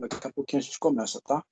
Daqui a pouquinho a gente começa, tá?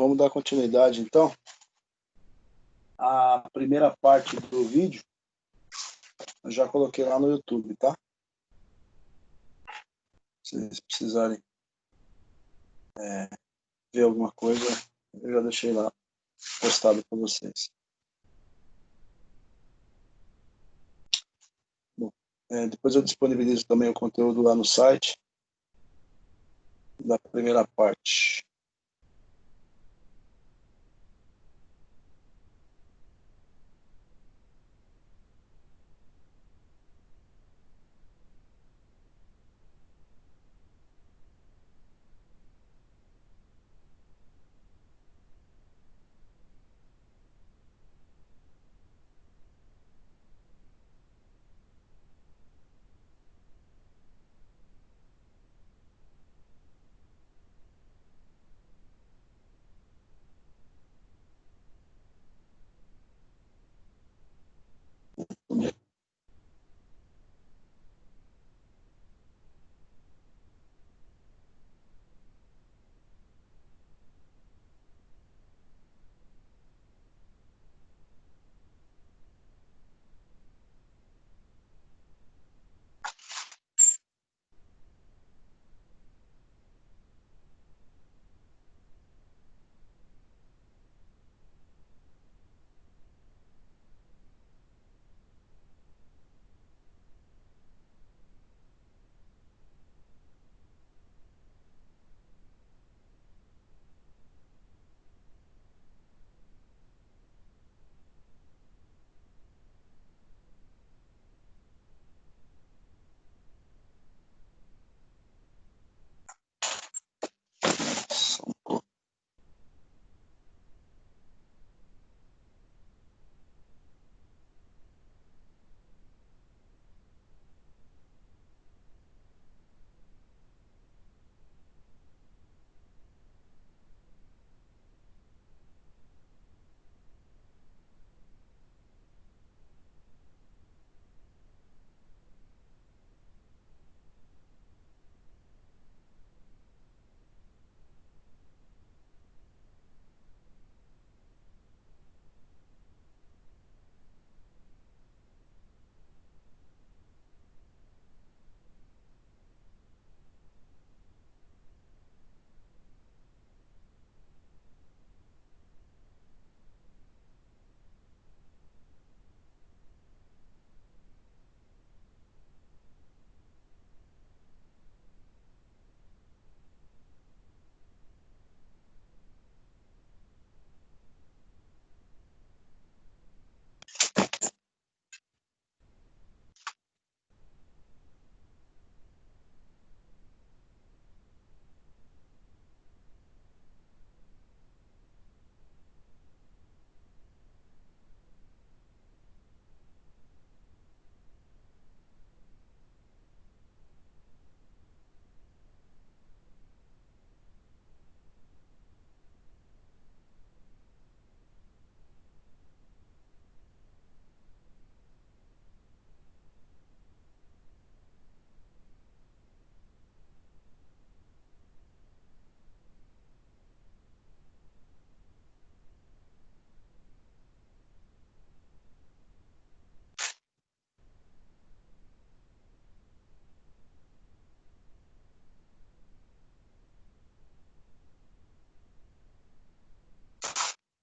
vamos dar continuidade então. A primeira parte do vídeo eu já coloquei lá no YouTube, tá? Se vocês precisarem ver alguma coisa, eu já deixei lá postado para vocês. Bom, depois eu disponibilizo também o conteúdo lá no site da primeira parte.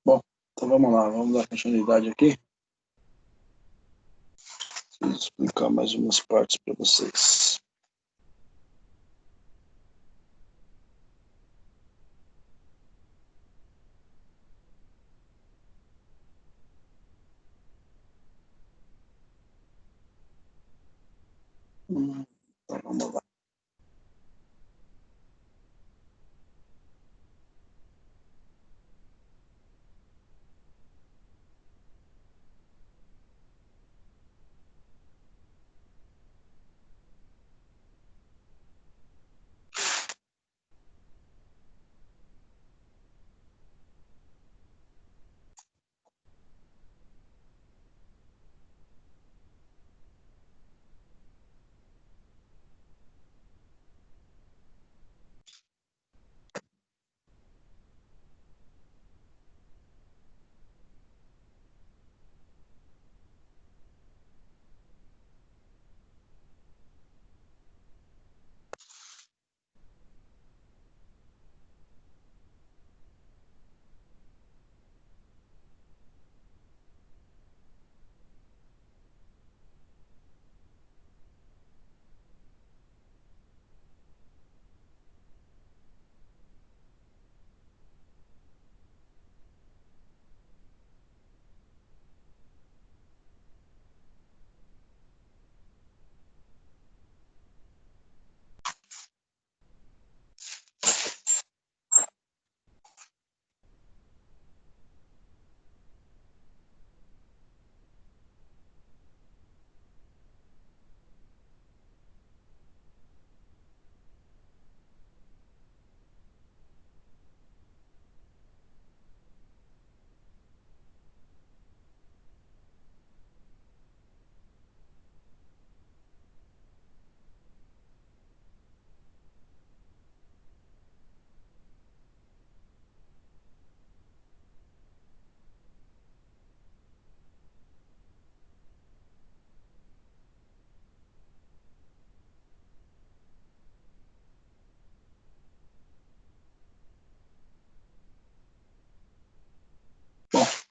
Bom, então vamos lá, vamos dar continuidade aqui. Preciso explicar mais umas partes para vocês. Então vamos lá.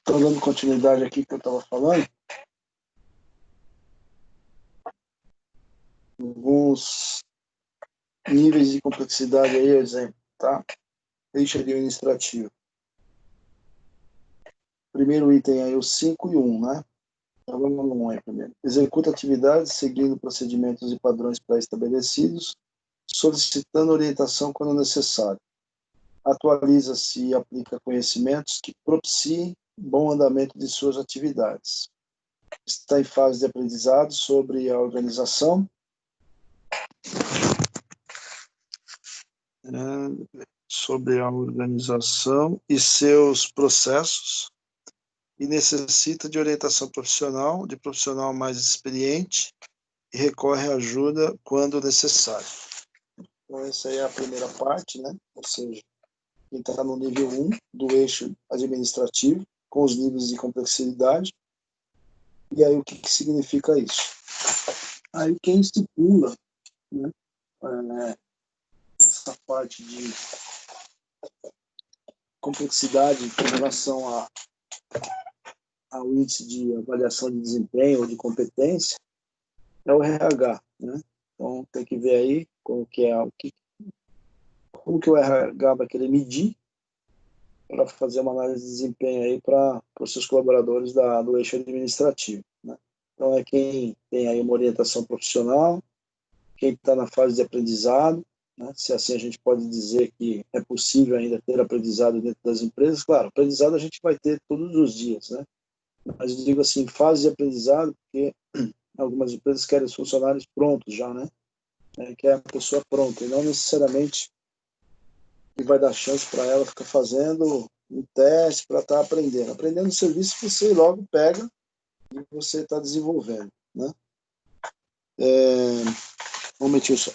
Estou dando continuidade aqui que eu estava falando. Alguns níveis de complexidade aí, exemplo, tá? Eixo administrativo. Primeiro item aí, o 5 e 1, né? Então vamos no 1 aí primeiro. Executa atividades seguindo procedimentos e padrões pré-estabelecidos, solicitando orientação quando necessário. Atualiza-se e aplica conhecimentos que propiciem bom andamento de suas atividades. Está em fase de aprendizado sobre a organização, e seus processos, e necessita de orientação profissional, de profissional mais experiente, e recorre à ajuda quando necessário. Então, essa aí é a primeira parte, né? Ou seja, quem está no nível 1 do eixo administrativo, com os níveis de complexidade. E aí, o que significa isso? Aí, quem estipula, né, essa parte de complexidade com relação ao índice de avaliação de desempenho ou de competência é o RH, né? Então, tem que ver aí como que o RH vai querer medir para fazer uma análise de desempenho aí para os seus colaboradores do eixo administrativo, né? Então, é quem tem aí uma orientação profissional, quem está na fase de aprendizado, né? Se assim a gente pode dizer que é possível ainda ter aprendizado dentro das empresas. Claro, aprendizado a gente vai ter todos os dias, né? Mas eu digo assim, fase de aprendizado, porque algumas empresas querem os funcionários prontos já, né? Quer a pessoa pronta, e não necessariamente que vai dar chance para ela ficar fazendo um teste para estar aprendendo. Aprendendo o serviço que você logo pega e você está desenvolvendo, né? Um momentinho só.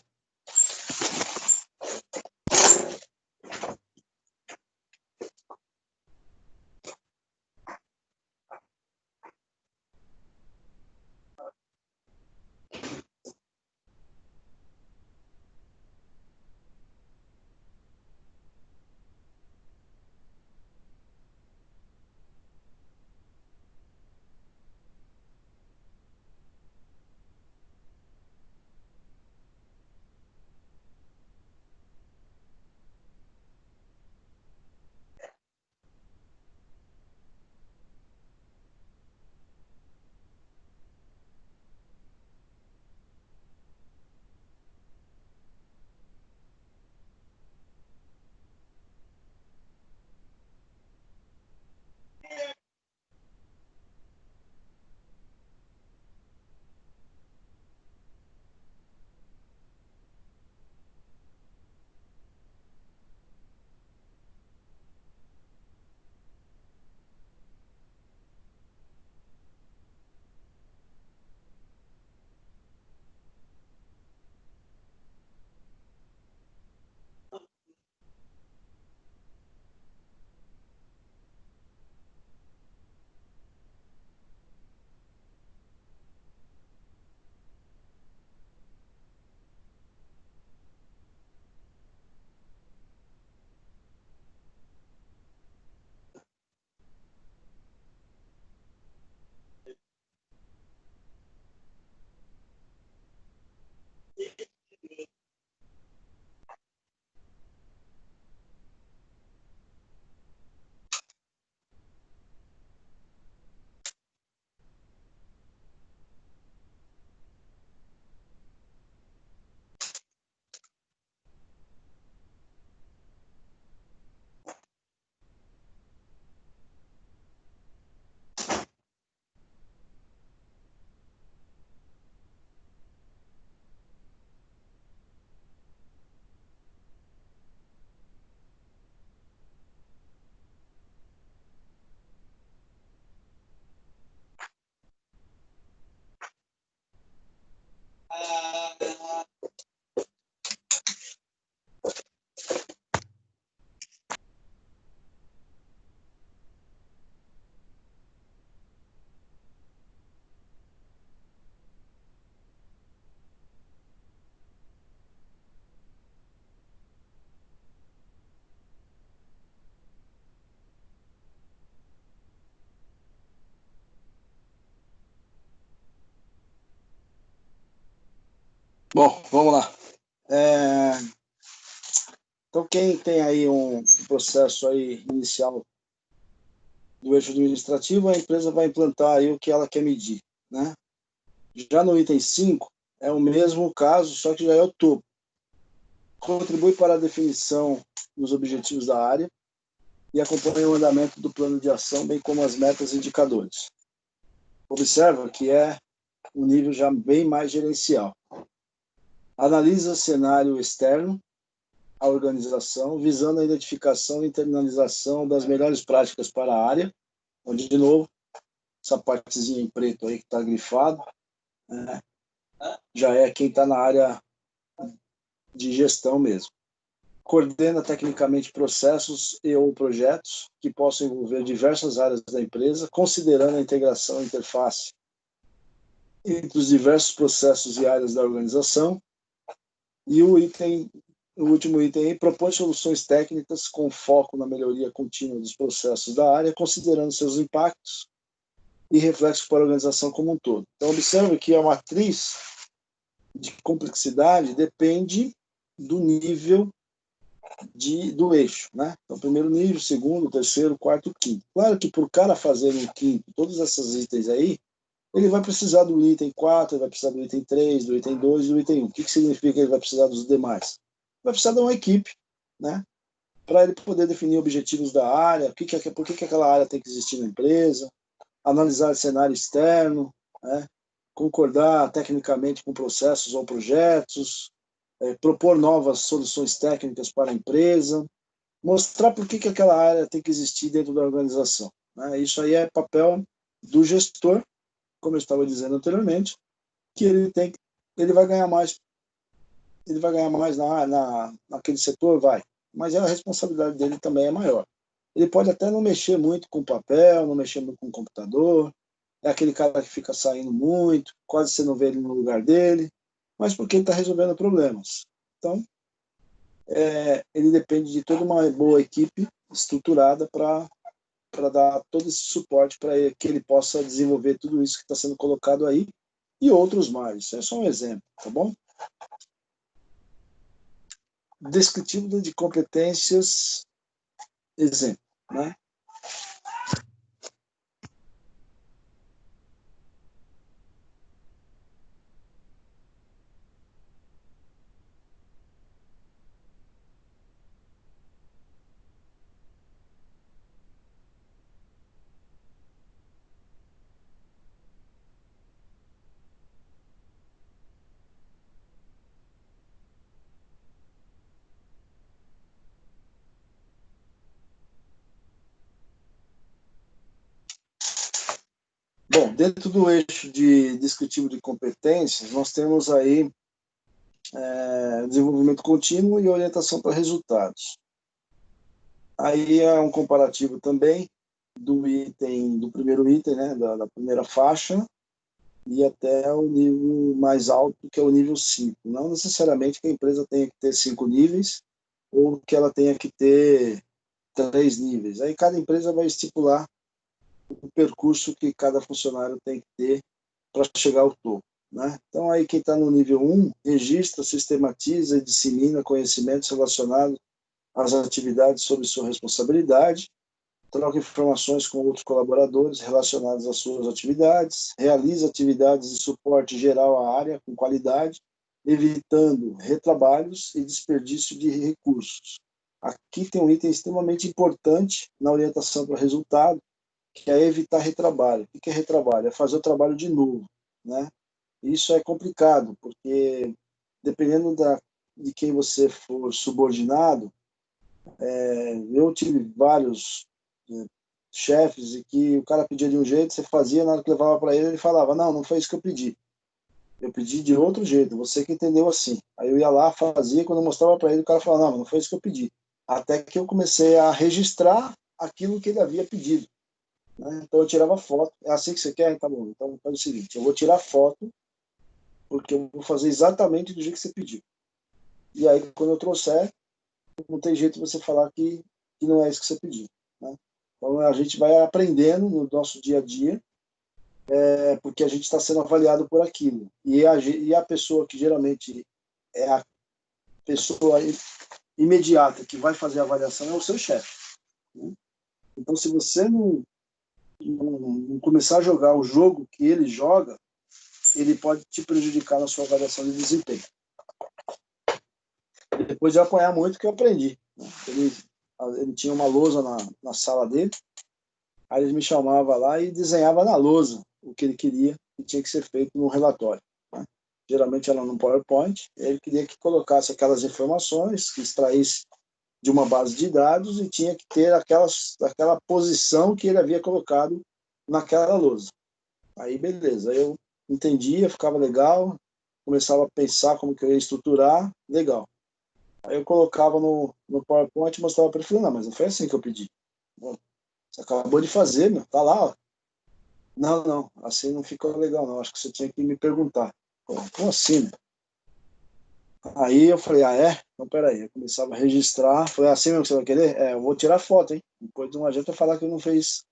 Bom, vamos lá. Então, quem tem aí um processo aí inicial do eixo administrativo, a empresa vai implantar aí o que ela quer medir, né? Já no item 5, é o mesmo caso, só que já é o topo. Contribui para a definição dos objetivos da área e acompanha o andamento do plano de ação, bem como as metas e indicadores. Observa que é um nível já bem mais gerencial. Analisa cenário externo à organização, visando a identificação e internalização das melhores práticas para a área, onde, de novo, essa partezinha em preto aí que está grifado, né, já é quem está na área de gestão mesmo. Coordena tecnicamente processos e ou projetos que possam envolver diversas áreas da empresa, considerando a integração e interface entre os diversos processos e áreas da organização. E o último item aí, propõe soluções técnicas com foco na melhoria contínua dos processos da área, considerando seus impactos e reflexos para a organização como um todo. Então, observe que a matriz de complexidade depende do nível do eixo, né? Então, primeiro nível, segundo, terceiro, quarto, quinto. Claro que por cara fazer um quinto, todos esses itens aí, ele vai precisar do item 4, ele vai precisar do item 3, do item 2 e do item 1. O que significa que ele vai precisar dos demais? Vai precisar de uma equipe, né? Para ele poder definir objetivos da área, por que aquela área tem que existir na empresa, analisar o cenário externo, né? Concordar tecnicamente com processos ou projetos, propor novas soluções técnicas para a empresa, mostrar por que aquela área tem que existir dentro da organização, né? Isso aí é papel do gestor, como eu estava dizendo anteriormente, que ele vai ganhar mais naquele setor, vai, mas a responsabilidade dele também é maior. Ele pode até não mexer muito com papel, não mexer muito com computador, é aquele cara que fica saindo muito, quase você não vê ele no lugar dele, mas porque ele está resolvendo problemas. Então, ele depende de toda uma boa equipe estruturada para dar todo esse suporte para que ele possa desenvolver tudo isso que está sendo colocado aí e outros mais. Isso é só um exemplo, tá bom? Descritivo de competências, exemplo, né? Bom, dentro do eixo de descritivo de competências, nós temos aí desenvolvimento contínuo e orientação para resultados. Aí é um comparativo também do primeiro item, né, da primeira faixa, e até o nível mais alto, que é o nível 5. Não necessariamente que a empresa tenha que ter 5 níveis, ou que ela tenha que ter 3 níveis. Aí cada empresa vai estipular o percurso que cada funcionário tem que ter para chegar ao topo, né? Então, aí quem está no nível 1, registra, sistematiza e dissemina conhecimentos relacionados às atividades sob sua responsabilidade, troca informações com outros colaboradores relacionados às suas atividades, realiza atividades de suporte geral à área com qualidade, evitando retrabalhos e desperdício de recursos. Aqui tem um item extremamente importante na orientação para resultado, que é evitar retrabalho. O que é retrabalho? É fazer o trabalho de novo, né? Isso é complicado, porque dependendo de quem você for subordinado, eu tive vários chefes e que o cara pedia de um jeito, você fazia, na hora que levava para ele, ele falava, não, não foi isso que eu pedi. Eu pedi de outro jeito, você que entendeu assim. Aí eu ia lá, fazia, quando eu mostrava para ele, o cara falava, não, não foi isso que eu pedi. Até que eu comecei a registrar aquilo que ele havia pedido, né? Então eu tirava foto, é assim que você quer? Tá bom, então faz o seguinte, eu vou tirar foto, porque eu vou fazer exatamente do jeito que você pediu. E aí, quando eu trouxer, não tem jeito de você falar que não é isso que você pediu, né? Então a gente vai aprendendo no nosso dia a dia porque a gente está sendo avaliado por aquilo. E a pessoa que geralmente é a pessoa imediata que vai fazer a avaliação é o seu chefe, né? Então, se você não começar a jogar o jogo que ele joga, ele pode te prejudicar na sua avaliação de desempenho. Depois de apanhar muito, que eu aprendi, né? Ele tinha uma lousa na sala dele, aí ele me chamava lá e desenhava na lousa o que ele queria que tinha que ser feito no relatório, né? Geralmente era no PowerPoint. Ele queria que colocasse aquelas informações, que extraísse de uma base de dados e tinha que ter aquela posição que ele havia colocado naquela lousa. Aí, beleza. Aí eu entendia, ficava legal, começava a pensar como que eu ia estruturar, legal. Aí eu colocava no PowerPoint e mostrava para ele, falei, não, mas não foi assim que eu pedi. Você acabou de fazer, meu, tá lá, ó. Não, não, assim não ficou legal, não. Acho que você tinha que me perguntar. Como assim, né? Aí eu falei, ah, é? Então, peraí. Eu começava a registrar. Falei, assim mesmo que você vai querer? É, eu vou tirar foto, hein? Depois não adianta falar que não fez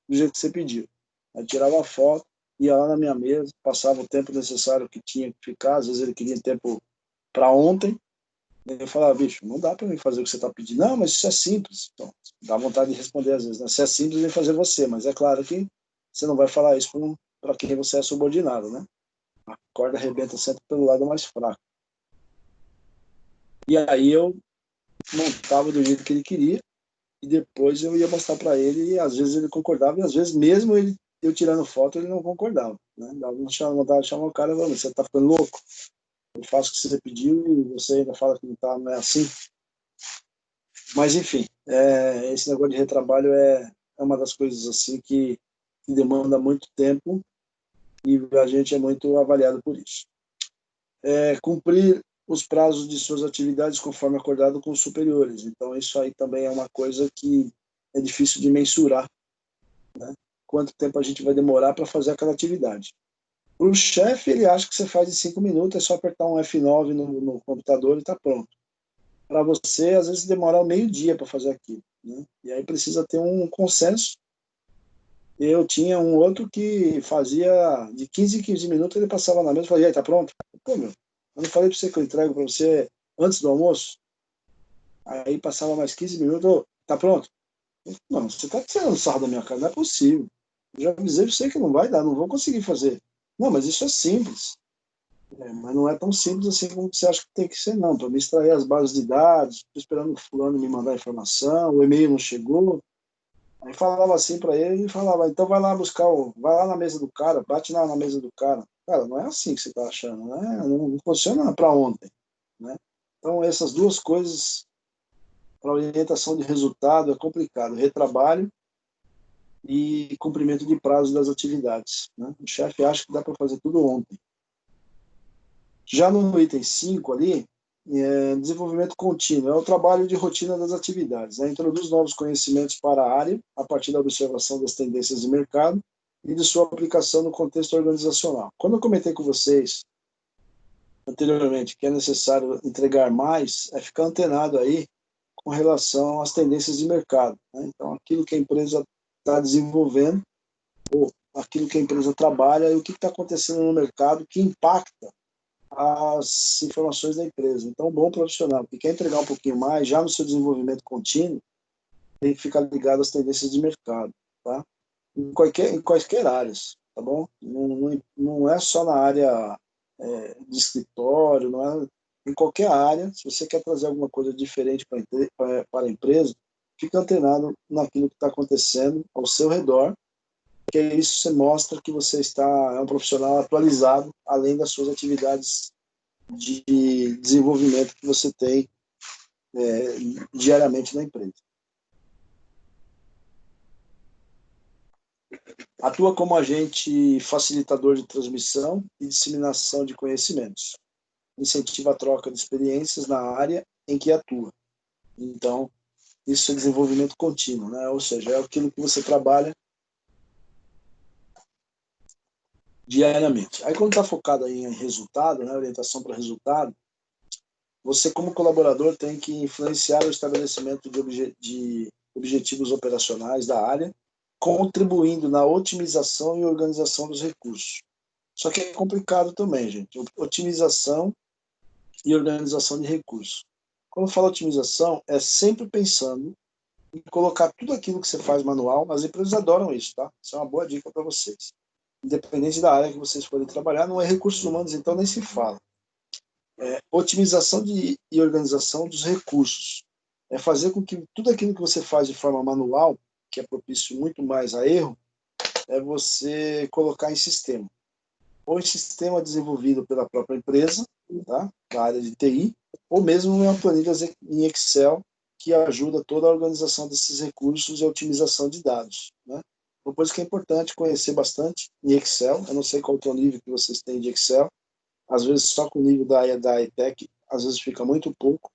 do jeito que você pediu. Aí tirava a foto, ia lá na minha mesa, passava o tempo necessário que tinha que ficar. Às vezes ele queria tempo para ontem. Eu falava, bicho, não dá para mim fazer o que você está pedindo. Não, mas isso é simples. Então, dá vontade de responder às vezes, né? Se é simples, vem fazer você. Mas é claro que você não vai falar isso para quem você é subordinado, né? A corda arrebenta sempre pelo lado mais fraco. E aí eu montava do jeito que ele queria e depois eu ia mostrar para ele e às vezes ele concordava e às vezes mesmo eu tirando foto ele não concordava, né? Dava vontade de chamar o cara e falava, você tá ficando louco? Eu faço o que você pediu e você ainda fala que não é assim. Mas enfim, esse negócio de retrabalho é uma das coisas assim que demanda muito tempo e a gente é muito avaliado por isso. Cumprir os prazos de suas atividades conforme acordado com os superiores. Então, isso aí também é uma coisa que é difícil de mensurar, né? Quanto tempo a gente vai demorar para fazer aquela atividade. Para o chefe, ele acha que você faz em 5 minutos, é só apertar um F9 no computador e está pronto. Para você, às vezes demora meio-dia para fazer aquilo, né? E aí precisa ter um consenso. Eu tinha um outro que fazia de 15 em 15 minutos, ele passava na mesa e falava, e aí, tá pronto? Pô, meu, eu não falei para você que eu entrego para você antes do almoço? Aí passava mais 15 minutos, ô, tá pronto? Não, você tá tirando sarro da minha cara, não é possível. Eu já avisei pra você que não vai dar, não vou conseguir fazer. Não, mas isso é simples. Mas não é tão simples assim como você acha que tem que ser, não. Para me extrair as bases de dados, estou esperando o fulano me mandar a informação, o e-mail não chegou. Aí falava assim para ele e falava, então vai lá buscar, vai lá na mesa do cara, bate lá na mesa do cara. Cara, não é assim que você está achando, né? Não funciona para ontem, né? Então essas duas coisas para orientação de resultado é complicado, retrabalho e cumprimento de prazo das atividades, né? O chefe acha que dá para fazer tudo ontem. Já no item 5 ali, desenvolvimento contínuo, é o trabalho de rotina das atividades, né? Introduz novos conhecimentos para a área, a partir da observação das tendências de mercado e de sua aplicação no contexto organizacional. Quando eu comentei com vocês anteriormente que é necessário entregar mais, é ficar antenado aí com relação às tendências de mercado, né? Então, aquilo que a empresa está desenvolvendo, ou aquilo que a empresa trabalha e o que está acontecendo no mercado que impacta as informações da empresa. Então, um bom profissional que quer entregar um pouquinho mais, já no seu desenvolvimento contínuo, tem que ficar ligado às tendências de mercado, tá? Em quaisquer áreas, tá bom? Não é só na área de escritório, não é em qualquer área. Se você quer trazer alguma coisa diferente para a empresa, fica antenado naquilo que está acontecendo ao seu redor, que isso você mostra que você é um profissional atualizado, além das suas atividades de desenvolvimento que você tem diariamente na empresa. Atua como agente facilitador de transmissão e disseminação de conhecimentos. Incentiva a troca de experiências na área em que atua. Então, isso é desenvolvimento contínuo, né? Ou seja, é aquilo que você trabalha diariamente. Aí, quando está focado aí em resultado, né, orientação para resultado, você, como colaborador, tem que influenciar o estabelecimento de objetivos operacionais da área contribuindo na otimização e organização dos recursos. Só que é complicado também, gente. Otimização e organização de recursos. Quando eu falo otimização, é sempre pensando em colocar tudo aquilo que você faz manual. As empresas adoram isso, tá? Isso é uma boa dica para vocês. Independente da área que vocês forem trabalhar, não é recursos humanos, então nem se fala. Otimização e organização dos recursos. É fazer com que tudo aquilo que você faz de forma manual, que é propício muito mais a erro, é você colocar em sistema. Ou em sistema desenvolvido pela própria empresa, tá? Da área de TI, ou mesmo em uma planilha em Excel, que ajuda toda a organização desses recursos e a otimização de dados, né? Uma coisa que é importante conhecer bastante em Excel, eu não sei qual é o nível que vocês têm de Excel, às vezes só com o nível da ETEC, às vezes fica muito pouco.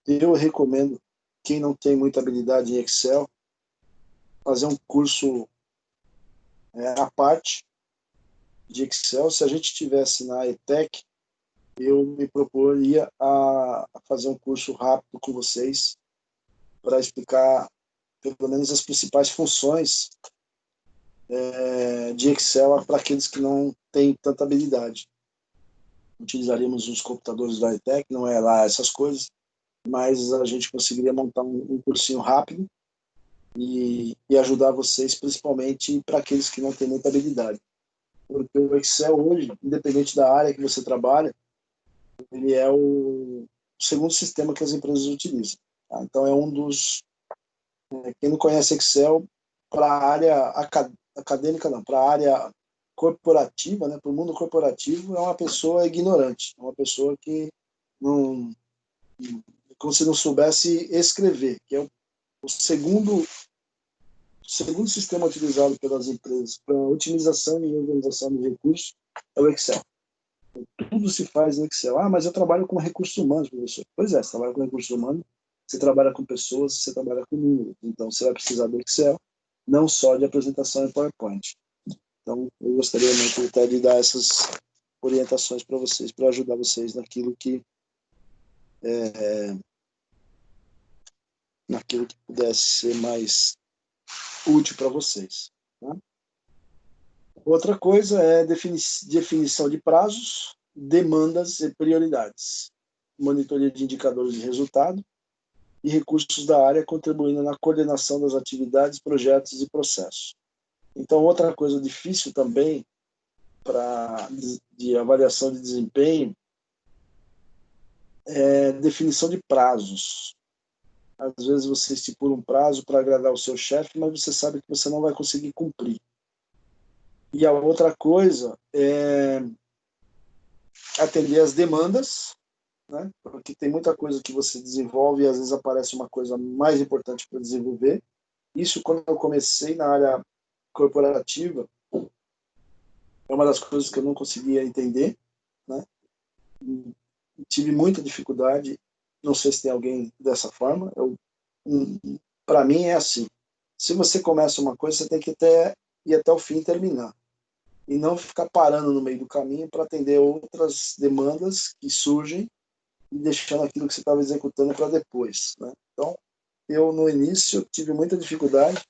Eu recomendo, quem não tem muita habilidade em Excel, fazer um curso à parte de Excel. Se a gente tivesse na ETEC, eu me proporia a fazer um curso rápido com vocês para explicar pelo menos as principais funções de Excel para aqueles que não têm tanta habilidade. Utilizaríamos os computadores da ETEC, não é lá essas coisas, mas a gente conseguiria montar um cursinho rápido e ajudar vocês, principalmente para aqueles que não têm muita habilidade. Porque o Excel hoje, independente da área que você trabalha, ele é o segundo sistema que as empresas utilizam. Tá? Então é um dos... Quem não conhece Excel, para a área acadêmica, não, para a área corporativa, né, para o mundo corporativo, é uma pessoa ignorante, é uma pessoa que não... como se não soubesse escrever, que é o segundo sistema utilizado pelas empresas para otimização e organização de recursos, é o Excel. Tudo se faz no Excel. Ah, mas eu trabalho com recursos humanos, professor. Pois é, você trabalha com recursos humanos, você trabalha com pessoas, você trabalha com números. Então, você vai precisar do Excel, não só de apresentação em PowerPoint. Então, eu gostaria muito até de dar essas orientações para vocês, para ajudar vocês naquilo que pudesse ser mais útil para vocês. Tá? Outra coisa é definição de prazos, demandas e prioridades. Monitoria de indicadores de resultado e recursos da área contribuindo na coordenação das atividades, projetos e processos. Então, outra coisa difícil também de avaliação de desempenho é definição de prazos. Às vezes você estipula um prazo para agradar o seu chefe, mas você sabe que você não vai conseguir cumprir. E a outra coisa é atender as demandas, né? Porque tem muita coisa que você desenvolve e às vezes aparece uma coisa mais importante para desenvolver. Isso, quando eu comecei na área corporativa, é uma das coisas que eu não conseguia entender, né? Tive muita dificuldade, não sei se tem alguém dessa forma. Para mim é assim, se você começa uma coisa, você tem que ir até o fim e terminar. E não ficar parando no meio do caminho para atender outras demandas que surgem e deixando aquilo que você estava executando para depois, né? Então, eu no início tive muita dificuldade,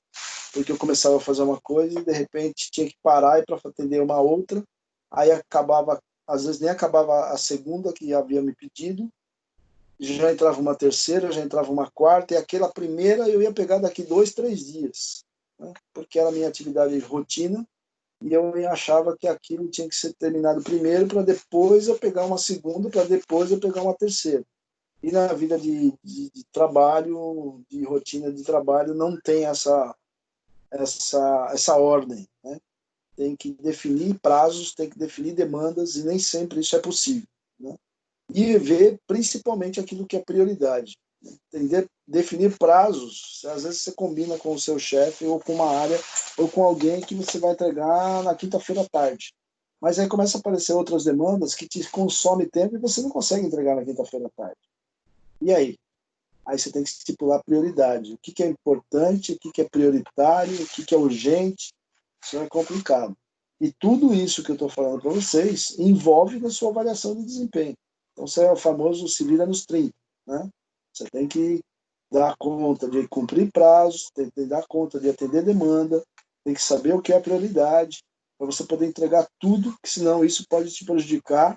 porque eu começava a fazer uma coisa e de repente tinha que parar e para atender uma outra, aí acabava, às vezes nem acabava a segunda que havia me pedido, já entrava uma terceira, já entrava uma quarta, e aquela primeira eu ia pegar daqui 2, 3 dias, né? Porque era a minha atividade de rotina, e eu achava que aquilo tinha que ser terminado primeiro para depois eu pegar uma segunda, para depois eu pegar uma terceira. E na vida de trabalho, de rotina de trabalho, não tem essa ordem, né? Tem que definir prazos, tem que definir demandas, e nem sempre isso é possível, né? E ver principalmente aquilo que é prioridade. Entender, definir prazos, às vezes você combina com o seu chefe ou com uma área ou com alguém que você vai entregar na quinta-feira à tarde. Mas aí começa a aparecer outras demandas que te consomem tempo e você não consegue entregar na quinta-feira à tarde. E aí? Aí você tem que estipular prioridade. O que é importante, o que é prioritário, o que é urgente. Isso é complicado. E tudo isso que eu estou falando para vocês envolve na sua avaliação de desempenho. Então, você é o famoso se vira nos 30, né? Você tem que dar conta de cumprir prazos, tem que dar conta de atender demanda, Tem que saber o que é prioridade, para você poder entregar tudo, que senão isso pode te prejudicar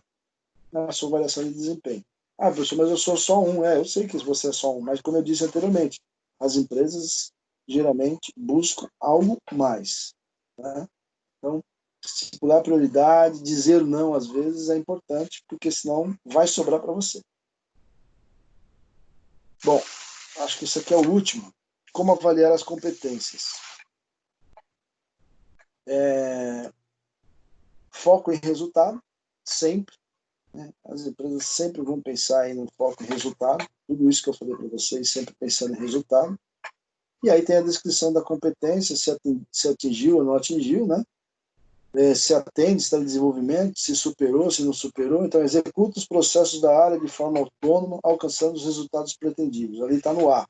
na sua avaliação de desempenho. Ah, professor, mas eu sou só um. Eu sei que você é só um, mas como eu disse anteriormente, as empresas geralmente buscam algo mais, né? Então, estipular prioridade, dizer não às vezes é importante, porque senão vai sobrar para você. Bom, acho que isso aqui é o último. Como avaliar as competências? Foco em resultado, sempre. Né? As empresas sempre vão pensar aí no foco em resultado. Tudo isso que eu falei para vocês, sempre pensando em resultado. E aí tem a descrição da competência, se atingiu ou não atingiu, né? Se atende, se está em desenvolvimento, se superou, se não superou. Então, executa os processos da área de forma autônoma, alcançando os resultados pretendidos. Ali está no A.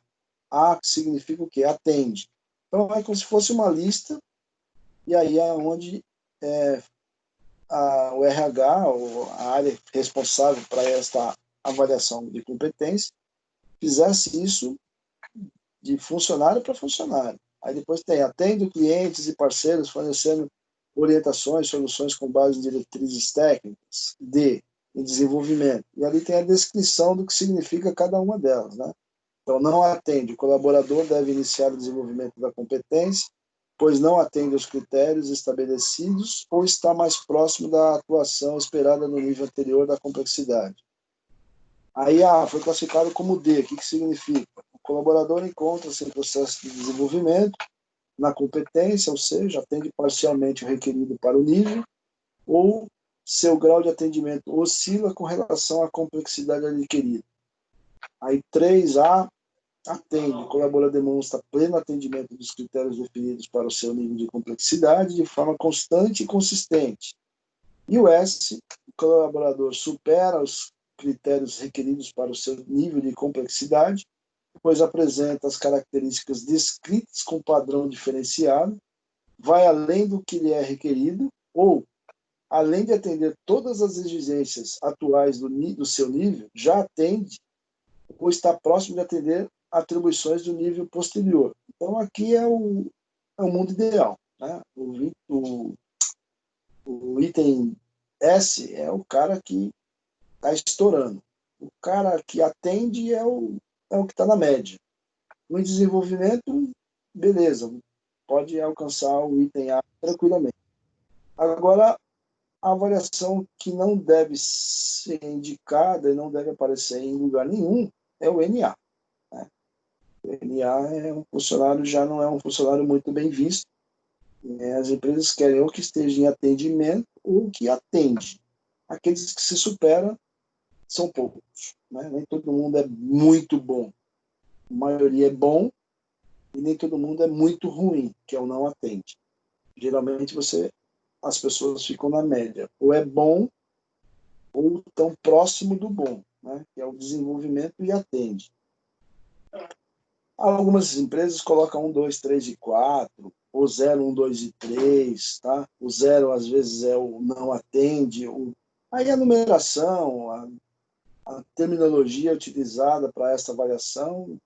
A significa o quê? Atende. Então, é como se fosse uma lista, e aí é onde o RH, ou a área responsável para esta avaliação de competência, fizesse isso de funcionário para funcionário. Aí depois tem, atende clientes e parceiros fornecendo orientações, soluções com base em diretrizes técnicas. D, em desenvolvimento. E ali tem a descrição do que significa cada uma delas, né? Então, não atende. O colaborador deve iniciar o desenvolvimento da competência, pois não atende aos critérios estabelecidos ou está mais próximo da atuação esperada no nível anterior da complexidade. Aí, foi classificado como D. O que significa? O colaborador encontra-se em processo de desenvolvimento na competência, ou seja, atende parcialmente o requerido para o nível, ou seu grau de atendimento oscila com relação à complexidade adquirida. Aí, 3A, atende, o colaborador demonstra pleno atendimento dos critérios definidos para o seu nível de complexidade de forma constante e consistente. E o S, o colaborador supera os critérios requeridos para o seu nível de complexidade, pois apresenta as características descritas com padrão diferenciado, vai além do que lhe é requerido, ou, além de atender todas as exigências atuais do seu nível, já atende ou está próximo de atender atribuições do nível posterior. Então, aqui é o mundo ideal. Né? O item S é o cara que está estourando. O cara que atende é o que está na média. No desenvolvimento, beleza, pode alcançar o item A tranquilamente. Agora, a avaliação que não deve ser indicada e não deve aparecer em lugar nenhum é o NA. Né? O NA já não é um funcionário muito bem visto. As empresas querem ou que esteja em atendimento ou que atende. Aqueles que se superam são poucos. Né? Nem todo mundo é muito bom. A maioria é bom e nem todo mundo é muito ruim, que é o não atende. Geralmente as pessoas ficam na média. Ou é bom ou tão próximo do bom, né? Que é o desenvolvimento e atende. Algumas empresas colocam 1, 2, 3 e 4, ou 0, 1, 2 e 3, tá? O 0 às vezes é o não atende. Aí a numeração, a terminologia utilizada para essa avaliação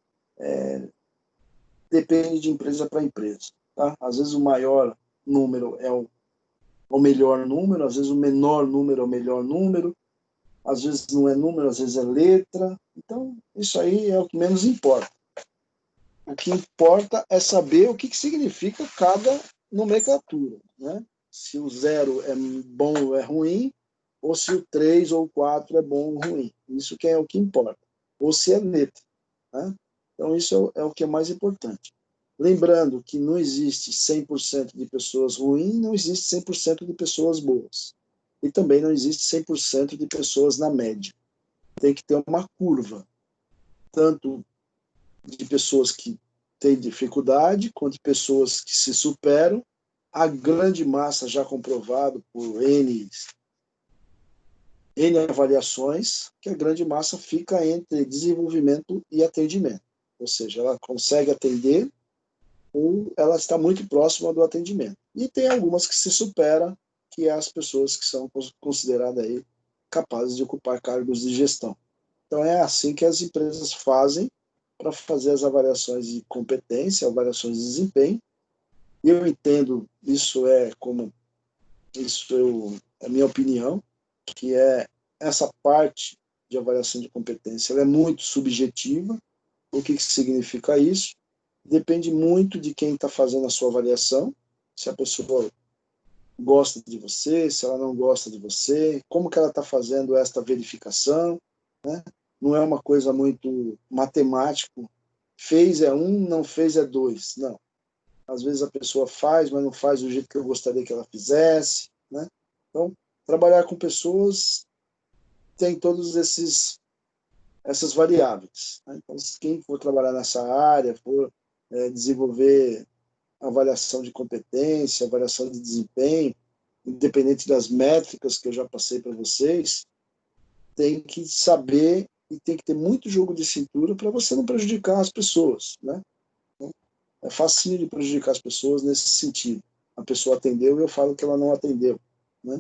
depende de empresa para empresa. Tá? Às vezes o maior número é o melhor número, às vezes o menor número é o melhor número, às vezes não é número, às vezes é letra. Então, isso aí é o que menos importa. O que importa é saber o que significa cada nomenclatura. Né? Se o 0 é bom ou é ruim, ou se o 3 ou o 4 é bom ou ruim. Isso que é o que importa. Ou se é letra. Né? Então, isso é o que é mais importante. Lembrando que não existe 100% de pessoas ruins, não existe 100% de pessoas boas. E também não existe 100% de pessoas na média. Tem que ter uma curva, tanto de pessoas que têm dificuldade, quanto de pessoas que se superam. A grande massa já comprovado por N avaliações, que a grande massa fica entre desenvolvimento e atendimento. Ou seja, ela consegue atender ou ela está muito próxima do atendimento. E tem algumas que se superam, que é as pessoas que são consideradas aí capazes de ocupar cargos de gestão. Então é assim que as empresas fazem para fazer as avaliações de competência, avaliações de desempenho, Eu entendo, é a minha opinião, que é essa parte de avaliação de competência, ela é muito subjetiva. O que significa isso? Depende muito de quem está fazendo a sua avaliação, se a pessoa gosta de você, se ela não gosta de você, como que ela está fazendo esta verificação, né? Não é uma coisa muito matemático, fez é um, não fez é dois, não. Às vezes a pessoa faz, mas não faz do jeito que eu gostaria que ela fizesse, né? Então, trabalhar com pessoas tem todos essas variáveis, né? Então, quem for trabalhar nessa área, for desenvolver avaliação de competência, avaliação de desempenho, independente das métricas que eu já passei para vocês, tem que saber e tem que ter muito jogo de cintura para você não prejudicar as pessoas, né? Então, é fácil de prejudicar as pessoas nesse sentido. A pessoa atendeu e eu falo que ela não atendeu, né?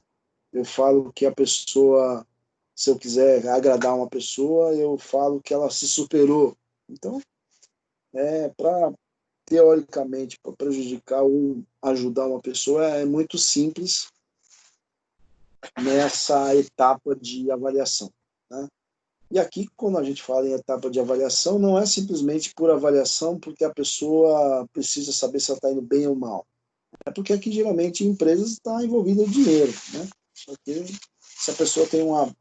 Eu falo que a pessoa, se eu quiser agradar uma pessoa, eu falo que ela se superou. Então, para teoricamente, para prejudicar ou ajudar uma pessoa, é muito simples nessa etapa de avaliação, né? E aqui, quando a gente fala em etapa de avaliação, não é simplesmente por avaliação, porque a pessoa precisa saber se ela está indo bem ou mal. É porque aqui, geralmente, em empresas está envolvido o dinheiro, né? Porque se a pessoa tem uma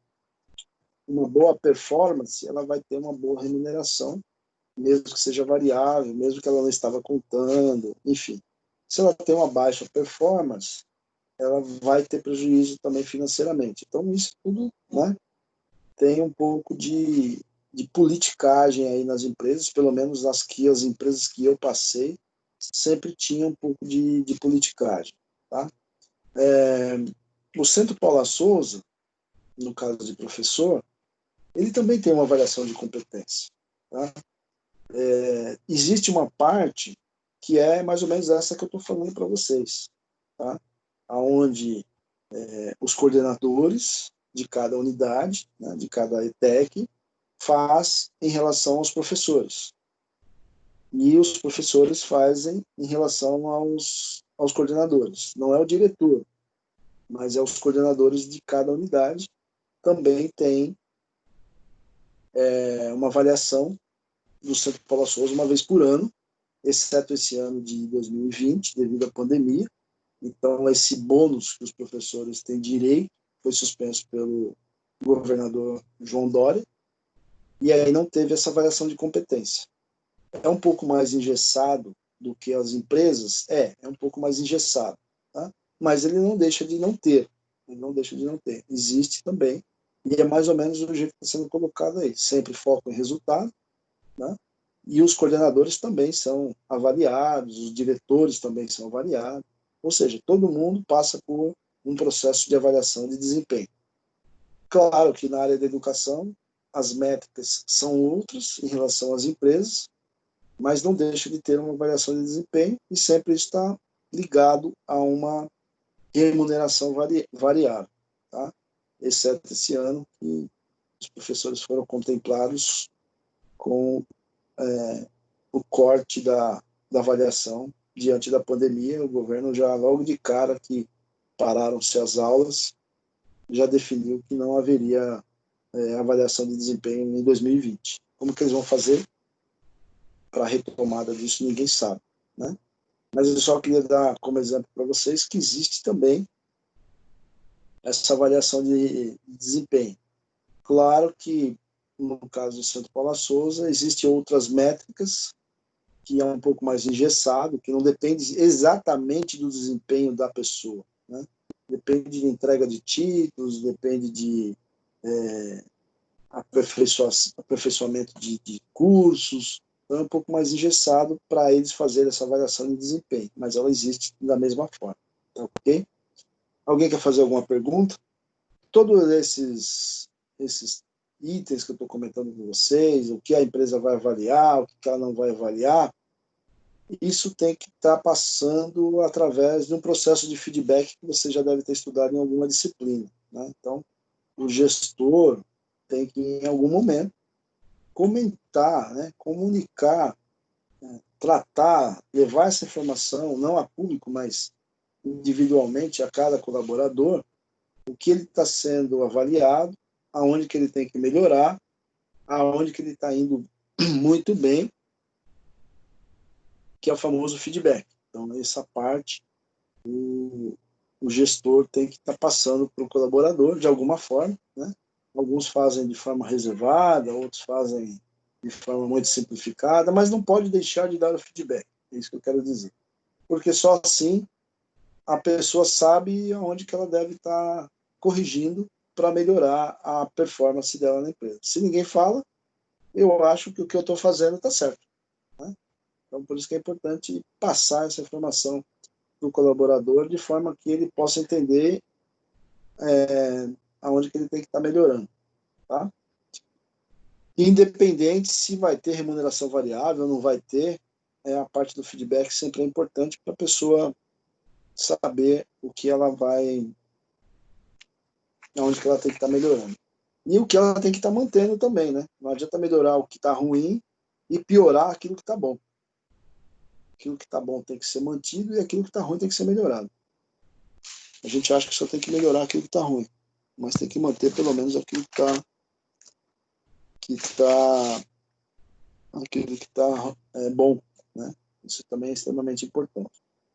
boa performance, ela vai ter uma boa remuneração, mesmo que seja variável, mesmo que ela não estava contando, enfim. Se ela tem uma baixa performance, ela vai ter prejuízo também financeiramente. Então, isso tudo, né, tem um pouco de politicagem aí nas empresas, pelo menos as empresas que eu passei, sempre tinha um pouco de politicagem. Tá? O Centro Paula Souza, no caso de professor, ele também tem uma avaliação de competência. Tá? Existe uma parte que é mais ou menos essa que eu estou falando para vocês, tá? Onde os coordenadores de cada unidade, né, de cada ETEC, faz em relação aos professores. E os professores fazem em relação aos coordenadores. Não é o diretor, mas é os coordenadores de cada unidade. Também tem uma avaliação do Centro Paula Souza uma vez por ano, exceto esse ano de 2020, devido à pandemia. Então, esse bônus que os professores têm direito foi suspenso pelo governador João Dória, e aí não teve essa avaliação de competência. É um pouco mais engessado do que as empresas? É um pouco mais engessado, tá? Mas ele não deixa de não ter, ele não deixa de não ter. Existe também, e é mais ou menos do jeito que está sendo colocado aí, sempre foco em resultado, né? E os coordenadores também são avaliados, os diretores também são avaliados, ou seja, todo mundo passa por um processo de avaliação de desempenho. Claro que na área da educação, as métricas são outras em relação às empresas, mas não deixa de ter uma avaliação de desempenho e sempre está ligado a uma remuneração variável, tá? Exceto esse ano que os professores foram contemplados com o corte da avaliação diante da pandemia. O governo já logo de cara que pararam-se as aulas, já definiu que não haveria avaliação de desempenho em 2020. Como que eles vão fazer para a retomada disso, ninguém sabe, né? Mas eu só queria dar como exemplo para vocês que existe também essa avaliação de desempenho. Claro que, no caso do Centro Paula Souza, existem outras métricas que é um pouco mais engessado, que não depende exatamente do desempenho da pessoa, né? Depende de entrega de títulos, depende de aperfeiçoamento de cursos, então é um pouco mais engessado para eles fazerem essa avaliação de desempenho, mas ela existe da mesma forma, tá ok? Alguém quer fazer alguma pergunta? Todos esses itens que eu estou comentando com vocês, o que a empresa vai avaliar, o que ela não vai avaliar, isso tem que estar passando através de um processo de feedback que você já deve ter estudado em alguma disciplina, né? Então, o gestor tem que, em algum momento, comentar, né, comunicar tratar, levar essa informação, não a público, mas individualmente a cada colaborador, o que ele está sendo avaliado, aonde que ele tem que melhorar, aonde que ele está indo muito bem, que é o famoso feedback. Então, essa parte, o gestor tem que estar passando para o colaborador de alguma forma, né? Alguns fazem de forma reservada, outros fazem de forma muito simplificada, mas não pode deixar de dar o feedback, é isso que eu quero dizer. Porque só assim a pessoa sabe onde que ela deve estar corrigindo para melhorar a performance dela na empresa. Se ninguém fala, eu acho que o que eu estou fazendo está certo, né? Então, por isso que é importante passar essa informação para o colaborador de forma que ele possa entender aonde que ele tem que estar melhorando, tá? Independente se vai ter remuneração variável ou não vai ter, a parte do feedback sempre é importante para a pessoa saber o que ela vai, aonde que ela tem que estar melhorando. E o que ela tem que estar mantendo também, né? Não adianta melhorar o que está ruim e piorar aquilo que está bom. Aquilo que está bom tem que ser mantido e aquilo que está ruim tem que ser melhorado. A gente acha que só tem que melhorar aquilo que está ruim, mas tem que manter pelo menos aquilo que tá bom, né? Isso também é extremamente importante.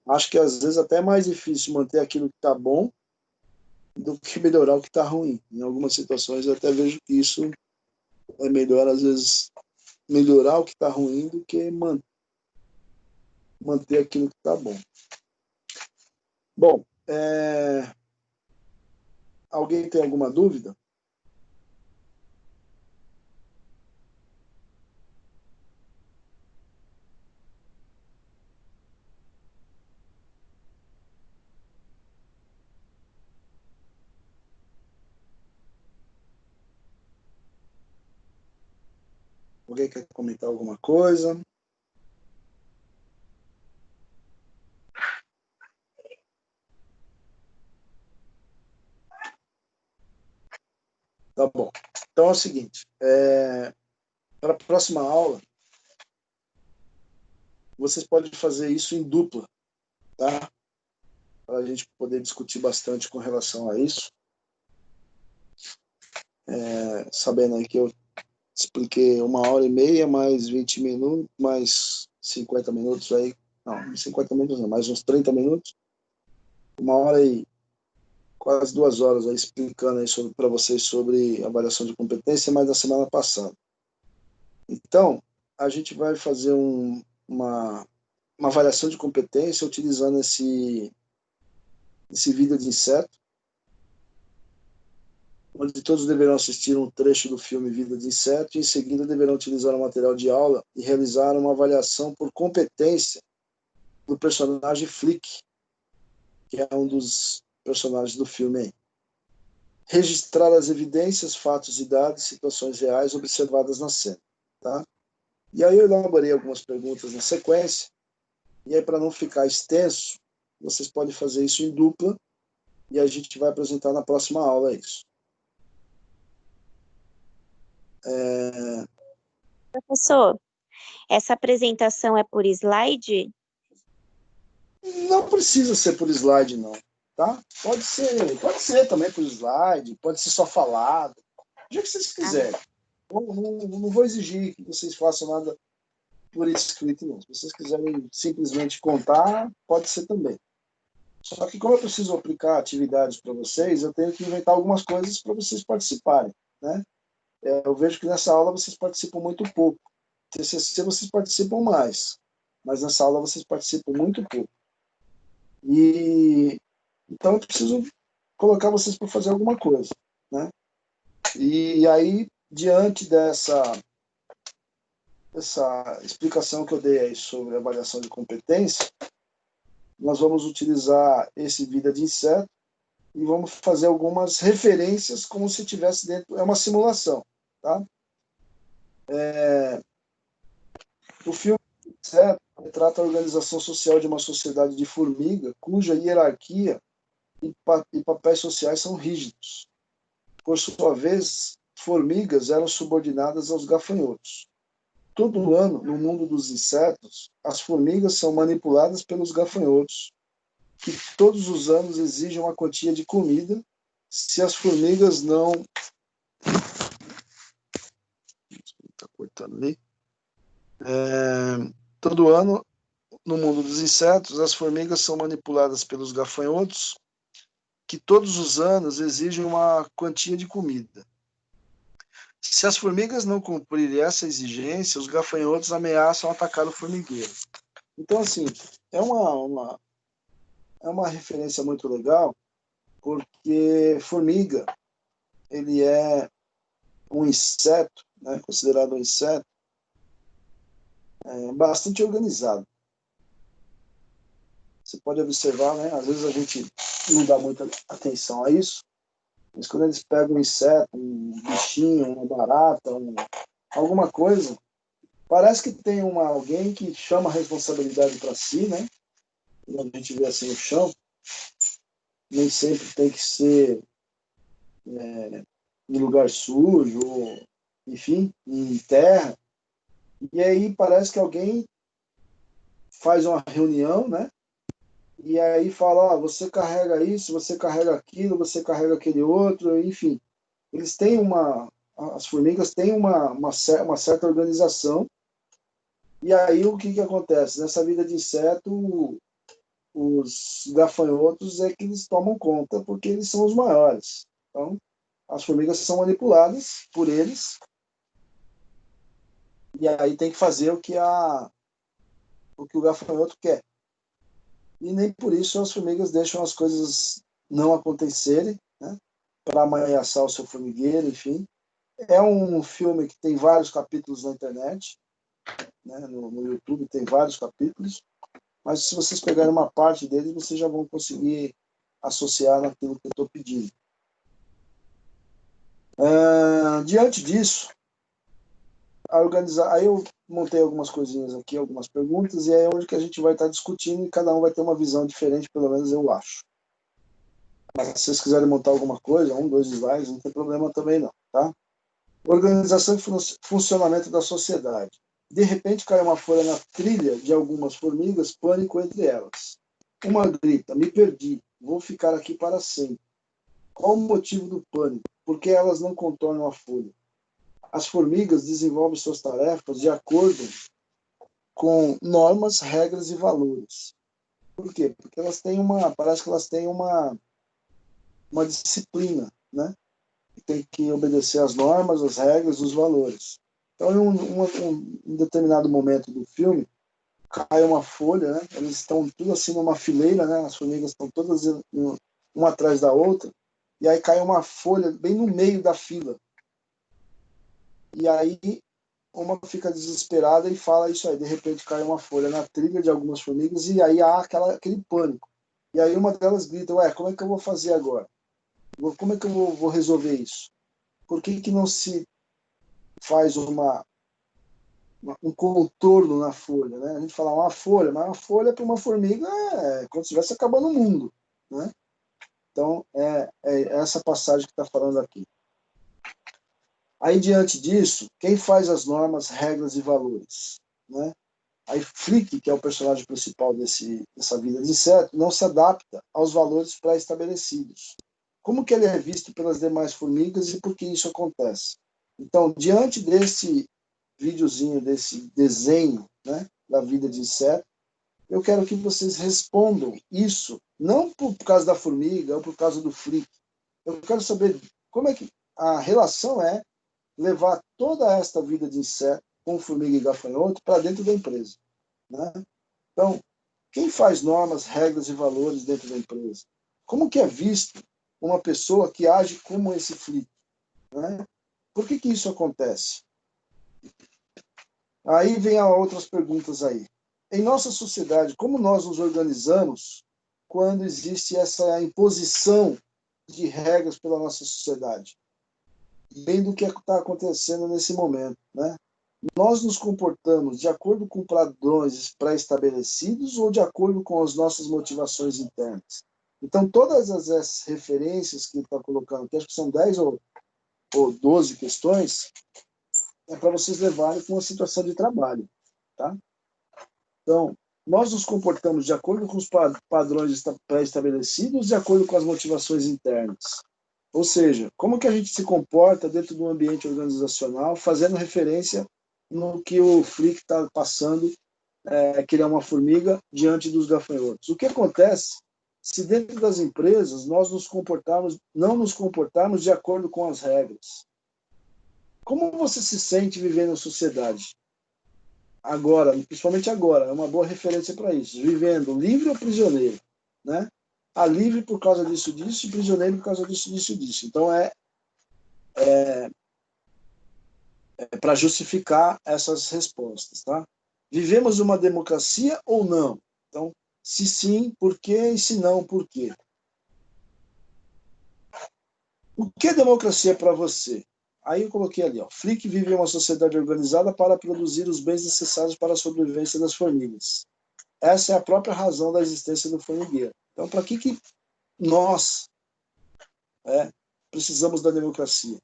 Acho que às vezes até é mais difícil manter aquilo que está bom do que melhorar o que está ruim. Em algumas situações eu até vejo que isso é melhor, às vezes, melhorar o que está ruim do que manter aquilo que está bom. Bom, alguém tem alguma dúvida? Alguém quer comentar alguma coisa? Tá bom. Então é o seguinte, para a próxima aula, vocês podem fazer isso em dupla, tá? Para a gente poder discutir bastante com relação a isso. Sabendo aí que eu expliquei 1h30, mais 20 minutos, mais 50 minutos aí. Não, 50 minutos não, mais uns 30 minutos. 1h e quase 2 horas aí explicando aí para vocês sobre avaliação de competência, mais da semana passada. Então, a gente vai fazer uma avaliação de competência utilizando esse vídeo de inseto, onde todos deverão assistir um trecho do filme Vida de Inseto e em seguida deverão utilizar o material de aula e realizar uma avaliação por competência do personagem Flick, que é um dos personagens do filme aí. Registrar as evidências, fatos e dados, situações reais observadas na cena, tá? E aí eu elaborei algumas perguntas na sequência, e aí para não ficar extenso, vocês podem fazer isso em dupla, e a gente vai apresentar na próxima aula isso. Professor, essa apresentação é por slide? Não precisa ser por slide, não, tá? Pode ser também por slide, pode ser só falado, do jeito que vocês quiserem. Não vou exigir que vocês façam nada por escrito, não. Se vocês quiserem simplesmente contar, pode ser também. Só que como eu preciso aplicar atividades para vocês, eu tenho que inventar algumas coisas para vocês participarem, né? Eu vejo que nessa aula vocês participam muito pouco. TCC vocês participam mais, mas nessa aula vocês participam muito pouco. E então eu preciso colocar vocês para fazer alguma coisa, né? E aí, diante dessa explicação que eu dei aí sobre avaliação de competência, nós vamos utilizar esse vida de inseto e vamos fazer algumas referências como se tivesse dentro, é uma simulação, tá? O filme Inseto retrata a organização social de uma sociedade de formiga, cuja hierarquia e papéis sociais são rígidos. Por sua vez, formigas eram subordinadas aos gafanhotos. todo ano, no mundo dos insetos, as formigas são manipuladas pelos gafanhotos, que todos os anos exigem uma quantia de comida. Se as formigas não... Está cortando ali. Todo ano, no mundo dos insetos, as formigas são manipuladas pelos gafanhotos, que todos os anos exigem uma quantia de comida. Se as formigas não cumprirem essa exigência, os gafanhotos ameaçam atacar o formigueiro. Então, assim, é uma referência muito legal, porque formiga, ele é um inseto, né, considerado um inseto, bastante organizado. Você pode observar, né, às vezes a gente não dá muita atenção a isso, mas quando eles pegam um inseto, um bichinho, uma barata, alguma coisa, parece que tem alguém que chama a responsabilidade para si, né? Quando a gente vê assim o chão, nem sempre tem que ser em lugar sujo, ou, enfim, em terra. E aí parece que alguém faz uma reunião, né? E aí fala, você carrega isso, você carrega aquilo, você carrega aquele outro, enfim. Eles têm as formigas têm uma certa organização. E aí o que acontece? Nessa vida de inseto, os gafanhotos é que eles tomam conta, porque eles são os maiores. Então, as formigas são manipuladas por eles, e aí tem que fazer o que o gafanhoto quer. E nem por isso as formigas deixam as coisas não acontecerem, né, para ameaçar o seu formigueiro, enfim. É um filme que tem vários capítulos na internet, né, no YouTube tem vários capítulos, mas se vocês pegarem uma parte deles, vocês já vão conseguir associar naquilo que eu estou pedindo. Diante disso, aí eu montei algumas coisinhas aqui, algumas perguntas, e aí é onde que a gente vai estar discutindo e cada um vai ter uma visão diferente, pelo menos eu acho. Mas se vocês quiserem montar alguma coisa, 1, 2 slides, não tem problema também não, tá? Organização e funcionamento da sociedade. De repente cai uma folha na trilha de algumas formigas, pânico entre elas. Uma grita, me perdi, vou ficar aqui para sempre. Qual o motivo do pânico? Por que elas não contornam a folha? As formigas desenvolvem suas tarefas de acordo com normas, regras e valores. Por quê? Porque elas têm parece que elas têm uma disciplina, né? Tem que obedecer às normas, às regras, os valores. Então, em um determinado momento do filme, cai uma folha, né? Eles estão tudo assim numa fileira, né? As formigas estão todas uma atrás da outra, e aí cai uma folha bem no meio da fila. E aí uma fica desesperada e fala isso aí. De repente cai uma folha na trilha de algumas formigas e aí há aquele pânico. E aí uma delas grita, como é que eu vou fazer agora? Como é que eu vou resolver isso? Por que não se faz um contorno na folha, né? A gente fala uma folha, mas uma folha para uma formiga é como se estivesse acabando o mundo, né? Então, é essa passagem que está falando aqui. Aí, diante disso, quem faz as normas, regras e valores? Né? Aí, Flick, que é o personagem principal dessa vida de inseto, não se adapta aos valores pré-estabelecidos. Como que ele é visto pelas demais formigas e por que isso acontece? Então, diante desse videozinho, desse desenho, né, da vida de inseto, eu quero que vocês respondam isso, não por causa da formiga ou por causa do Flick. Eu quero saber como é que a relação é levar toda esta vida de inseto, com formiga e gafanhoto, para dentro da empresa. Né? Então, quem faz normas, regras e valores dentro da empresa? Como que é visto uma pessoa que age como esse Flick? Né? Por que isso acontece? Aí vem outras perguntas aí. Em nossa sociedade, como nós nos organizamos quando existe essa imposição de regras pela nossa sociedade? Bem do que está acontecendo nesse momento, né? Nós nos comportamos de acordo com padrões pré-estabelecidos ou de acordo com as nossas motivações internas? Então, todas as referências que ele está colocando aqui, acho que são 10 ou 12 questões, é para vocês levarem para uma situação de trabalho, tá? Então, nós nos comportamos de acordo com os padrões pré-estabelecidos, de acordo com as motivações internas. Ou seja, como que a gente se comporta dentro do ambiente organizacional, fazendo referência no que o Flick está passando, que ele é uma formiga diante dos gafanhotos. O que acontece se dentro das empresas nós não nos comportarmos de acordo com as regras? Como você se sente vivendo em sociedade? Agora, principalmente agora, é uma boa referência para isso. Vivendo livre ou prisioneiro, né? Livre por causa disso, e prisioneiro por causa disso. Então, para justificar essas respostas, tá? Vivemos uma democracia ou não? Então, se sim, por quê? E se não, por quê? O que é democracia para você? Aí eu coloquei ali, ó, Flick vive em uma sociedade organizada para produzir os bens necessários para a sobrevivência das famílias. Essa é a própria razão da existência do formigueiro. Então, para que nós precisamos da democracia?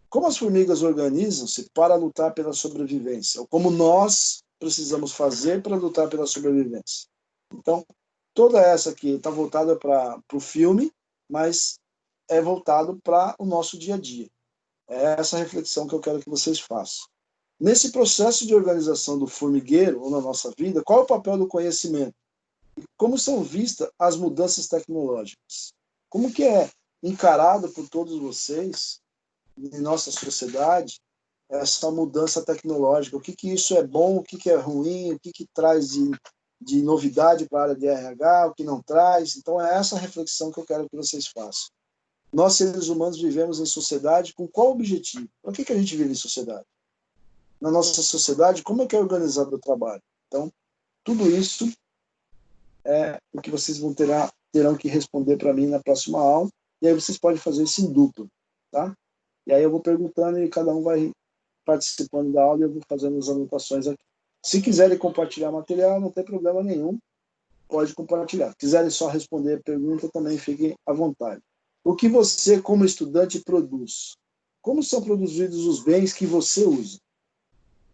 Como as formigas organizam-se para lutar pela sobrevivência? Ou como nós precisamos fazer para lutar pela sobrevivência? Então, toda essa aqui está voltada para o filme, mas é voltado para o nosso dia a dia. É essa reflexão que eu quero que vocês façam. Nesse processo de organização do formigueiro, ou na nossa vida, qual é o papel do conhecimento? Como são vistas as mudanças tecnológicas? Como que é encarado por todos vocês, em nossa sociedade, essa mudança tecnológica? O que isso é bom, o que é ruim, o que traz de novidade para a área de RH, o que não traz? Então, é essa reflexão que eu quero que vocês façam. Nós, seres humanos, vivemos em sociedade com qual objetivo? Por que a gente vive em sociedade? Na nossa sociedade, como é que é organizado o trabalho? Então, tudo isso é o que vocês terão que responder para mim na próxima aula, e aí vocês podem fazer isso em dupla, tá? E aí eu vou perguntando e cada um vai participando da aula e eu vou fazendo as anotações aqui. Se quiserem compartilhar material, não tem problema nenhum, pode compartilhar. Se quiserem só responder a pergunta, também fiquem à vontade. O que você, como estudante, produz? Como são produzidos os bens que você usa?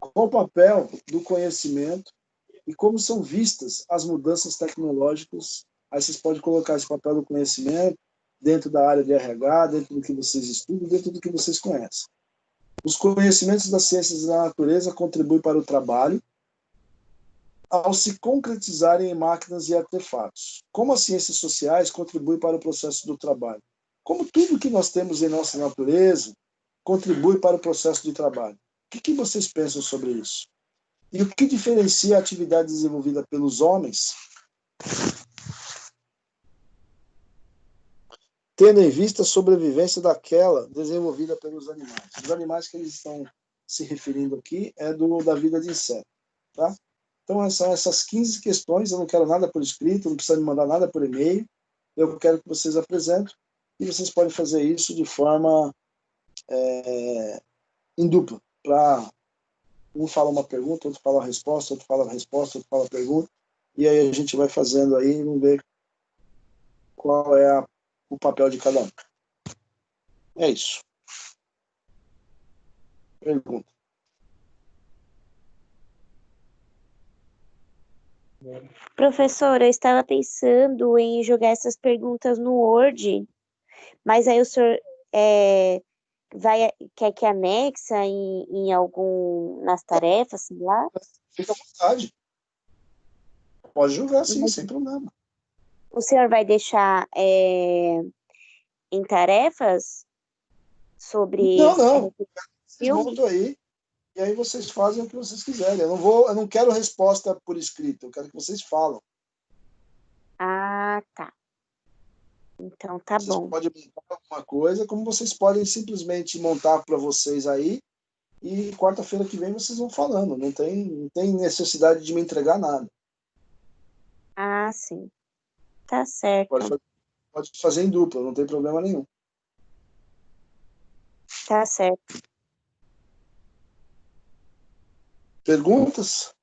Qual o papel do conhecimento e como são vistas as mudanças tecnológicas? Aí vocês podem colocar esse papel do conhecimento dentro da área de RH, dentro do que vocês estudam, dentro do que vocês conhecem. Os conhecimentos das ciências da natureza contribuem para o trabalho ao se concretizarem em máquinas e artefatos. Como as ciências sociais contribuem para o processo do trabalho. Como tudo que nós temos em nossa natureza contribui para o processo de trabalho. O que vocês pensam sobre isso? E o que diferencia a atividade desenvolvida pelos homens, tendo em vista a sobrevivência daquela desenvolvida pelos animais? Os animais que eles estão se referindo aqui é da vida de inseto, tá? Então, são essas 15 questões, eu não quero nada por escrito, não precisa me mandar nada por e-mail, eu quero que vocês apresentem, e vocês podem fazer isso de forma em dupla, para um fala uma pergunta, outro fala a resposta, outro fala a resposta, outro fala a pergunta, e aí a gente vai fazendo aí e vamos ver qual é o papel de cada um. É isso. Pergunta. Professora, eu estava pensando em jogar essas perguntas no Word, mas aí o senhor quer que anexa em algum nas tarefas, sei lá? Fica à vontade. Pode jogar sim, sem problema. O senhor vai deixar em tarefas sobre Não. Vocês filme? montam aí, e aí vocês fazem o que vocês quiserem. Eu não quero resposta por escrito, eu quero que vocês falam. Ah, tá. Então tá Vocês bom. podem montar alguma coisa, como vocês podem simplesmente montar para vocês aí, e quarta-feira que vem vocês vão falando. Não tem necessidade de me entregar nada. Ah, sim. Tá certo. Pode fazer em dupla, não tem problema nenhum. Tá certo. Perguntas?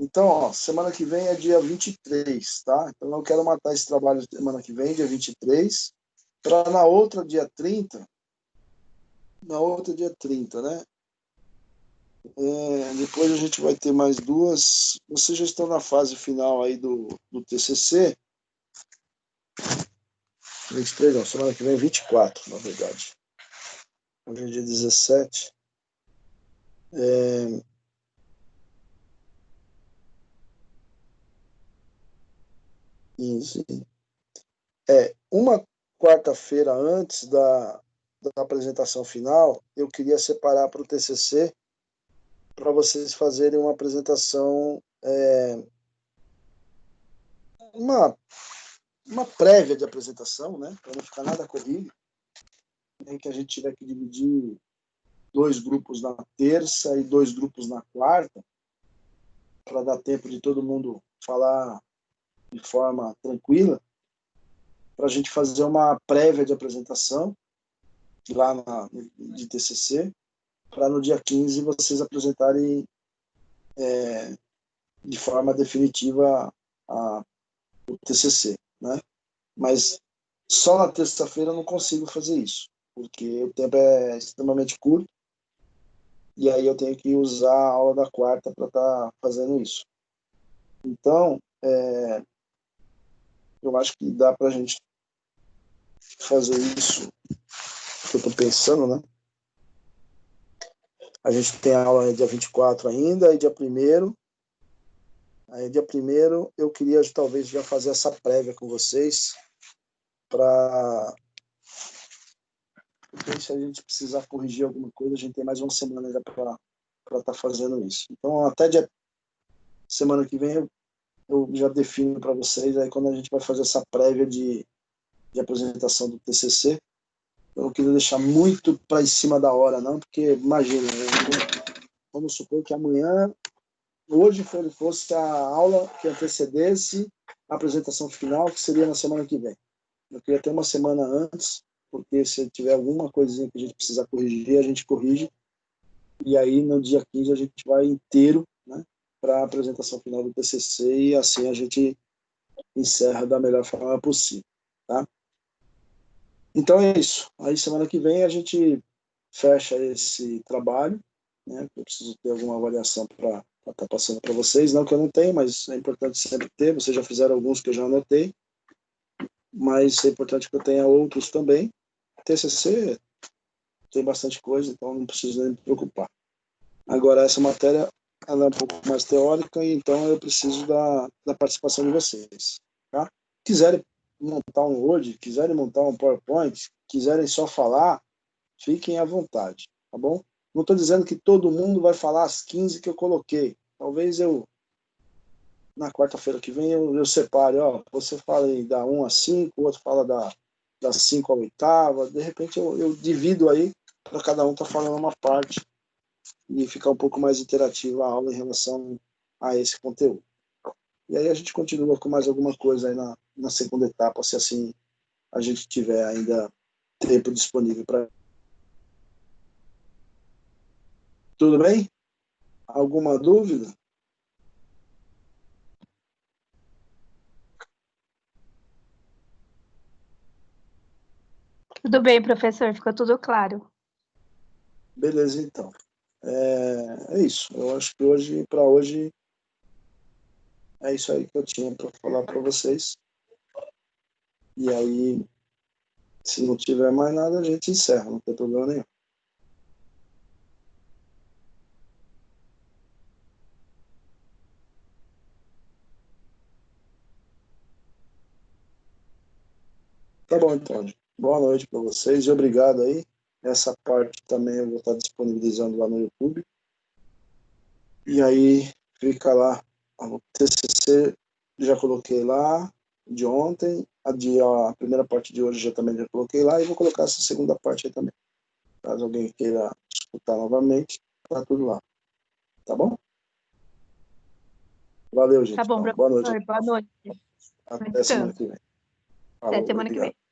Então, ó, semana que vem é dia 23, tá? Então eu quero matar esse trabalho semana que vem, dia 23, para na outra, dia 30, né? Depois a gente vai ter mais duas. Vocês já estão na fase final aí do TCC. 23, não, semana que vem é 24, na verdade. Hoje é dia 17. É, uma quarta-feira antes da apresentação final, eu queria separar para o TCC para vocês fazerem uma apresentação, uma prévia de apresentação, né? Para não ficar nada corrido, em que a gente tiver que dividir 2 grupos na terça e 2 grupos na quarta, para dar tempo de todo mundo falar de forma tranquila, para a gente fazer uma prévia de apresentação lá de TCC, para no dia 15 vocês apresentarem de forma definitiva o TCC, né? Mas só na terça-feira eu não consigo fazer isso, porque o tempo é extremamente curto e aí eu tenho que usar a aula da quarta para estar fazendo isso. Então, eu acho que dá para a gente fazer isso que eu estou pensando, né? A gente tem a aula dia 24 ainda, aí dia 1º. Aí dia 1º eu queria talvez já fazer essa prévia com vocês para se a gente precisar corrigir alguma coisa, a gente tem mais uma semana já para estar fazendo isso. Então, até semana que vem eu já defino para vocês, aí quando a gente vai fazer essa prévia de apresentação do TCC, eu não queria deixar muito para em cima da hora, não, porque imagina, vamos supor que hoje fosse a aula que antecedesse a apresentação final, que seria na semana que vem. Eu queria ter uma semana antes, porque se tiver alguma coisinha que a gente precisar corrigir, a gente corrige, e aí no dia 15 a gente vai inteiro, né, para a apresentação final do TCC, e assim a gente encerra da melhor forma possível, tá? Então é isso. Aí semana que vem a gente fecha esse trabalho, né? Eu preciso ter alguma avaliação para estar passando para vocês, não que eu não tenho, mas é importante sempre ter. Vocês já fizeram alguns que eu já anotei, mas é importante que eu tenha outros também. TCC tem bastante coisa, então não preciso nem me preocupar. Agora, essa matéria ela é um pouco mais teórica, e então eu preciso da participação de vocês. Tá? Quiserem montar um Word, quiserem montar um PowerPoint, quiserem só falar, fiquem à vontade, tá bom? Não estou dizendo que todo mundo vai falar as 15 que eu coloquei. Talvez na quarta-feira que vem, eu separe, ó, você fala aí da 1 a 5, o outro fala da 5 a 8ª, de repente eu divido aí, para cada um estar falando uma parte, e ficar um pouco mais interativa a aula em relação a esse conteúdo. E aí a gente continua com mais alguma coisa aí na segunda etapa, se assim a gente tiver ainda tempo disponível para. Tudo bem? Alguma dúvida? Tudo bem, professor, ficou tudo claro. Beleza, então. É isso. Eu acho que para hoje, é isso aí que eu tinha para falar para vocês. E aí, se não tiver mais nada, a gente encerra, não tem problema nenhum. Tá bom, então. Boa noite para vocês e obrigado aí. Essa parte também eu vou estar disponibilizando lá no YouTube. E aí fica lá. O TCC já coloquei lá de ontem. A primeira parte de hoje também já coloquei lá. E vou colocar essa segunda parte aí também. Caso alguém queira escutar novamente, tá tudo lá. Tá bom? Valeu, gente. Tá bom, Então, boa noite. professor, boa noite. Até semana que vem. Falou, Até semana que vem. obrigado.